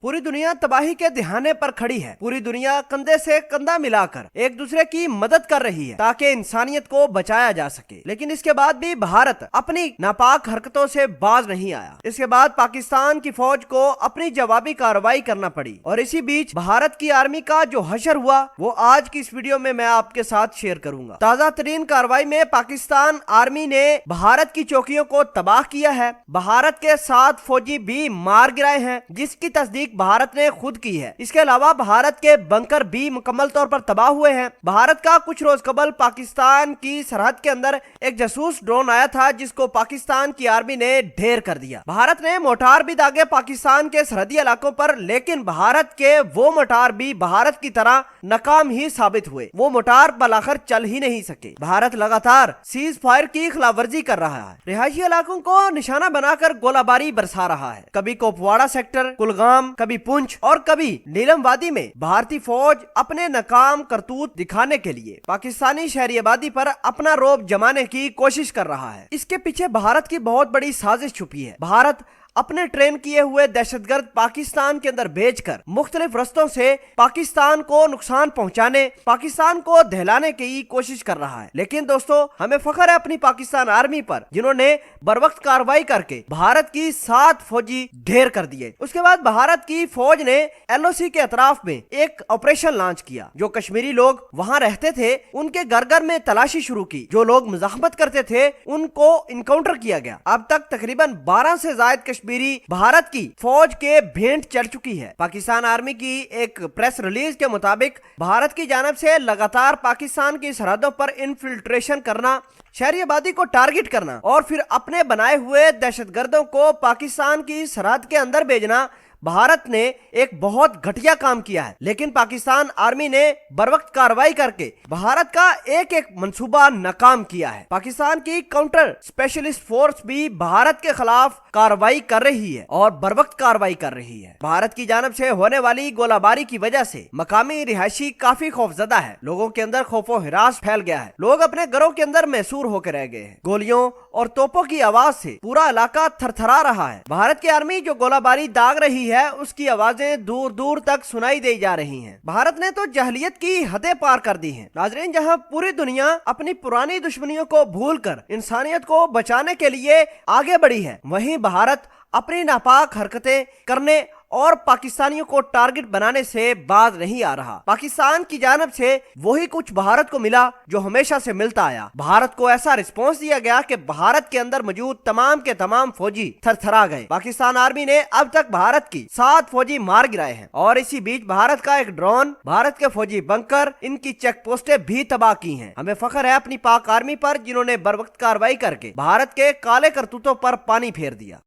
पूरी दुनिया तबाही के दिहाने पर खड़ी है। पूरी दुनिया कंधे से कंधा मिलाकर एक दूसरे की मदद कर रही है ताकि इंसानियत को बचाया जा सके। लेकिन इसके बाद भी भारत अपनी नापाक हरकतों से बाज नहीं आया। इसके बाद पाकिस्तान की फौज को अपनी जवाबी कार्रवाई करना पड़ी और इसी बीच भारत की आर्मी का जो हशर हुआ वो आज की इस वीडियो में मैं आपके साथ शेयर करूंगा। ताजा तरीन कार्रवाई में पाकिस्तान आर्मी ने भारत की चौकियों को तबाह किया है। भारत के 7 फौजी भी मार गिराए हैं, जिसकी तस्दीक भारत ने खुद की है। इसके अलावा भारत के बंकर भी मुकम्मल तौर पर तबाह हुए हैं। भारत का कुछ रोज कबल पाकिस्तान की सरहद के अंदर एक जासूस ड्रोन आया था, जिसको पाकिस्तान की आर्मी ने ढेर कर दिया। भारत ने मोटार भी दागे पाकिस्तान के सरहदी इलाकों पर, लेकिन भारत के वो मोटार भी भारत की तरह नाकाम ही साबित हुए। वो मोटार बलाखिर चल ही नहीं सके। भारत लगातार सीज फायर की खिलाफवर्जी कर रहा है, रिहायशी इलाकों को निशाना बनाकर गोलाबारी बरसा रहा है। कभी कुपवाड़ा सेक्टर, कुलगाम, कभी पुंछ और कभी नीलम वादी में भारतीय फौज अपने नाकाम करतूत दिखाने के लिए पाकिस्तानी शहरी आबादी पर अपना रौब जमाने की कोशिश कर रहा है। इसके पीछे भारत की बहुत बड़ी साजिश छुपी है। भारत अपने ट्रेन किए हुए दहशतगर्द पाकिस्तान के अंदर भेजकर मुख्तलिफ रस्तों से पाकिस्तान को नुकसान पहुंचाने, पाकिस्तान को दहलाने की कोशिश कर रहा है। लेकिन दोस्तों, हमें फख्र है अपनी पाकिस्तान आर्मी पर, जिन्होंने बरवक्त कार्रवाई करके भारत की 7 फौजी ढेर कर दिए। उसके बाद भारत की फौज ने LOC के अतराफ में एक ऑपरेशन लॉन्च किया। जो कश्मीरी लोग वहां रहते थे उनके घर घर में तलाशी शुरू की। जो लोग मुजाहमत करते थे उनको इनकाउंटर किया गया। अब तक तकरीबन 12 से ज्यादा कश्मीरी भारत की फौज के भेंट चढ़ चुकी है। पाकिस्तान आर्मी की एक प्रेस रिलीज के मुताबिक भारत की जानिब से लगातार पाकिस्तान की सरहदों पर इन्फिल्ट्रेशन करना, शहरी आबादी को टारगेट करना और फिर अपने बनाए हुए दहशतगर्दों को पाकिस्तान की सरहद के अंदर भेजना, भारत ने एक बहुत घटिया काम किया है। लेकिन पाकिस्तान आर्मी ने बरवक्त कार्रवाई करके भारत का एक एक मंसूबा नाकाम किया है। पाकिस्तान की काउंटर स्पेशलिस्ट फोर्स भी भारत के खिलाफ कार्रवाई कर रही है और बरवक्त कार्रवाई कर रही है। भारत की जानब से होने वाली गोलाबारी की वजह से मकामी रिहायशी काफी खौफजदा है। लोगों के अंदर खौफो हिरास फैल गया है। लोग अपने घरों के अंदर मैसूर होकर रह गए हैं। गोलियों और तोपों की आवाज से पूरा इलाका थरथरा रहा है। भारत की आर्मी जो गोलाबारी दाग रही है उसकी आवाजें दूर दूर तक सुनाई दी जा रही हैं। भारत ने तो जहलियत की हदें पार कर दी हैं। नाजरीन, जहां पूरी दुनिया अपनी पुरानी दुश्मनियों को भूलकर इंसानियत को बचाने के लिए आगे बढ़ी है, वहीं भारत अपनी नापाक हरकतें करने और पाकिस्तानियों को टारगेट बनाने से बाज नहीं आ रहा। पाकिस्तान की जानब से वही कुछ भारत को मिला जो हमेशा से मिलता आया। भारत को ऐसा रिस्पॉन्स दिया गया कि भारत के अंदर मौजूद तमाम के तमाम फौजी थरथरा गए। पाकिस्तान आर्मी ने अब तक भारत की 7 फौजी मार गिराए हैं और इसी बीच भारत का एक ड्रोन, भारत के फौजी बंकर, इनकी चेक पोस्टें भी तबाह की हैं। हमें फख्र है अपनी पाक आर्मी पर, जिन्होंने बरवक्त कार्रवाई करके भारत के काले करतूतों पर पानी फेर दिया।